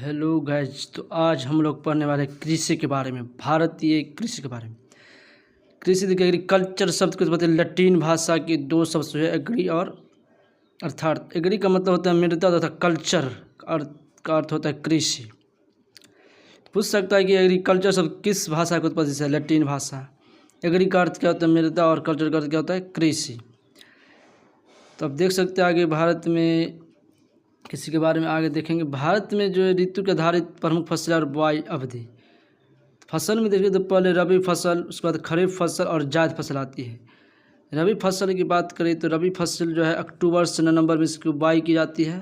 Hello guys. तो आज हम लोग पढ़ने वाले कृषि के बारे में, भारतीय कृषि के बारे में। कृषि देखिए, एग्रीकल्चर शब्द को बताते हैं लैटिन भाषा के दो शब्द है, एग्री और अर्थात एग्री का मतलब होता है मृदा तथा कल्चर का अर्थ होता है कृषि। पूछ सकता है कि एग्रीकल्चर शब्द किस भाषा के उत्पत्ति से है? लैटिन भाषा। एग्री का अर्थ क्या होता है मृदा और कल्चर का अर्थ क्या होता है कृषि। तो अब देख सकते हैं आगे भारत में कृषि के बारे में आगे देखेंगे। भारत में जो है ऋतु के आधारित प्रमुख फसल और बुआई अवधि। फसल में देखिए तो पहले रबी फसल, उसके बाद खरीफ फसल और जायद फसल आती है। रबी फसल की बात करें तो रबी फसल जो है अक्टूबर से नवंबर में इसकी बुआई की जाती है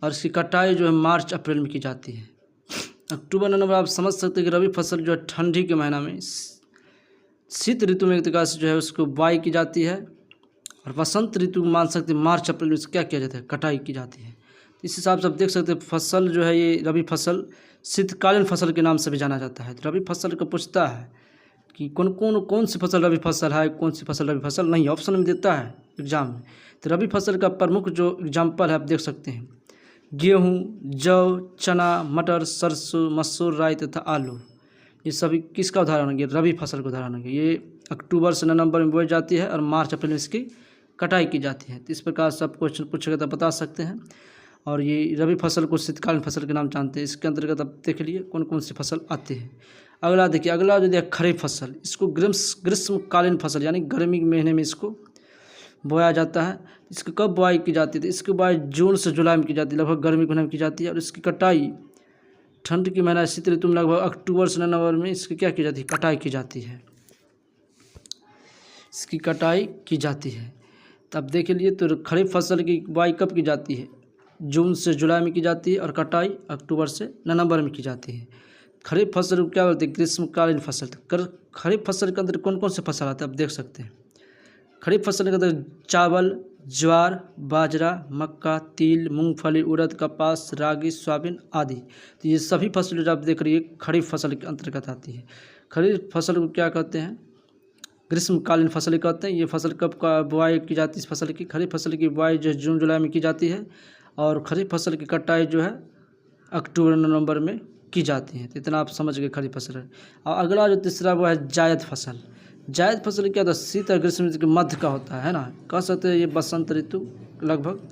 और इसकी कटाई जो है मार्च अप्रैल में की जाती है। अक्टूबर नवंबर आप समझ सकते हैं कि रबी फसल जो है ठंडी के महीना में, शीत ऋतु में एक तरीके से जो है उसको बुआई की जाती है और वसंत ऋतु मान सकते हैं मार्च अप्रैल में क्या किया जाता है, कटाई की जाती है। इस हिसाब से आप देख सकते हैं फसल जो है ये रबी फसल शीतकालीन फसल के नाम से भी जाना जाता है। तो रबी फसल को पूछता है कि कौन सी फसल रबी फसल है, कौन सी फसल रबी फसल नहीं, ऑप्शन में देता है एग्जाम में। तो रबी फसल का प्रमुख जो एग्जाम्पल है आप देख सकते हैं, गेहूँ, जौ, चना, मटर, सरसों, मसूर, राई तथा आलू। ये सभी किसका उदाहरण होंगे? रबी फसल का उदाहरण होंगे। ये अक्टूबर से नवंबर में बोई जाती है और मार्च अप्रैल में इसकी कटाई की जाती है। तो इस प्रकार से आप क्वेश्चन पूछेगा तो बता सकते हैं। और ये रबी फसल को शीतकालीन फसल के नाम जानते हैं। इसके अंतर्गत आप देख लिए कौन कौन सी फसल आती है। अगला देखिए, अगला जो देखिए खरीफ फसल, इसको ग्रीष्मकालीन फसल यानी गर्मी के महीने में इसको बोया जाता है। इसकी कब बुआई की जाती है? तो इसकी बुआई जून से जुलाई में की जाती है, लगभग गर्मी के महीने में की जाती है। और इसकी कटाई ठंड की महीना शीत ऋतु में लगभग अक्टूबर से नवंबर में इसकी क्या की जाती है, कटाई की जाती है। इसकी कटाई की जाती है। तब देख लिए तो खरीफ फसल की बुआई कब की जाती है? जून से जुलाई में की जाती है और कटाई अक्टूबर से नवंबर में की जाती है। खरीफ फसल को क्या बोलते हैं? ग्रीष्मकालीन फसल। खरीफ फसल के अंदर कौन कौन से फसल आते हैं आप देख सकते हैं। खरीफ फसल के अंदर चावल, ज्वार, बाजरा, मक्का, तिल, मूंगफली, उड़द, कपास, रागी, सोयाबीन आदि। तो ये सभी फसल जो आप देख रही है खरीफ फसल के अंतर्गत आती है। खरीफ फसल को क्या कहते हैं? ग्रीष्मकालीन फसल कहते हैं। ये फसल कब का बुआई की जाती है? इस फसल की खरीफ फसल की बुआई जो जून जुलाई में की जाती है और खरीफ फसल की कटाई जो है अक्टूबर नवंबर में की जाती है। तो इतना आप समझ गए खरीफ फसल है। और अगला जो तीसरा वो है जायद फसल। जायद फसल क्या होता है? शीत और ग्रीष्म ऋतु के मध्य का होता है ना, कह सकते हैं ये बसंत ऋतु लगभग।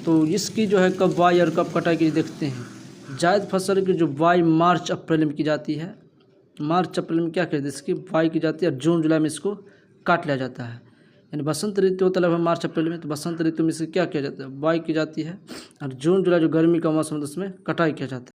तो इसकी जो है कब बुआई और कब कटाई की देखते हैं। जायद फसल की जो बुआई मार्च अप्रैल में की जाती है। मार्च अप्रैल में क्या कहते हैं, इसकी बुआई की जाती है और जून जुलाई में इसको काट लिया जाता है। यानी बसंत ऋतु होता है लगभग मार्च अप्रैल में। तो बसंत ऋतु में इसकी क्या किया जाता है, बुआई की जाती है और जून जुलाई जो गर्मी का मौसम है उसमें कटाई किया जाता है।